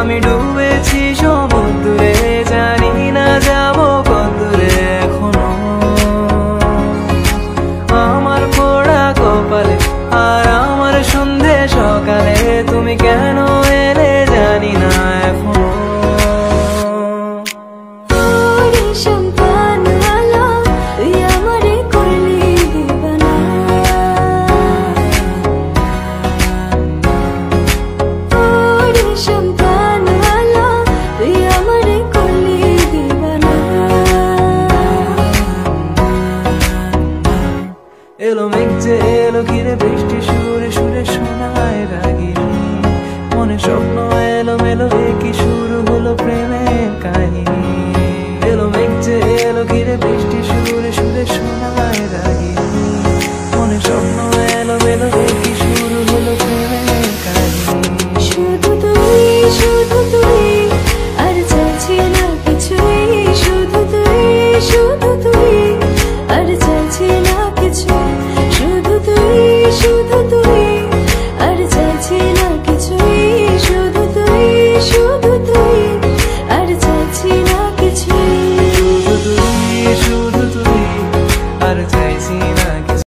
আমি ডুবেছি সমুদ্রে, জানি না যাবো কতদূরে এখনো। আমার পোড়া কপালে আর আমার সন্ধে সকালে তুমি কেন এলে জানি না এখনো। এলো মেঘ যে এলো ঘিরে বৃষ্টি সুরে সুরে শোনায় রাগিনী, মনে স্বপ্ন এলো মেলো কি শুরু হলো প্রেমের কাহিনী। এলো মেঘ যে এলো ঘিরে বৃষ্টি সুরে সুরে শোনায় রাগিনী, মনে স্বপ্ন এলো মেলো কি শুরু হলো প্রেমের কাহিনী। শুধু তুই আর চাইছি না কিছুই, শুধু তুই আর চাইছি না কিছু, শুধু তুই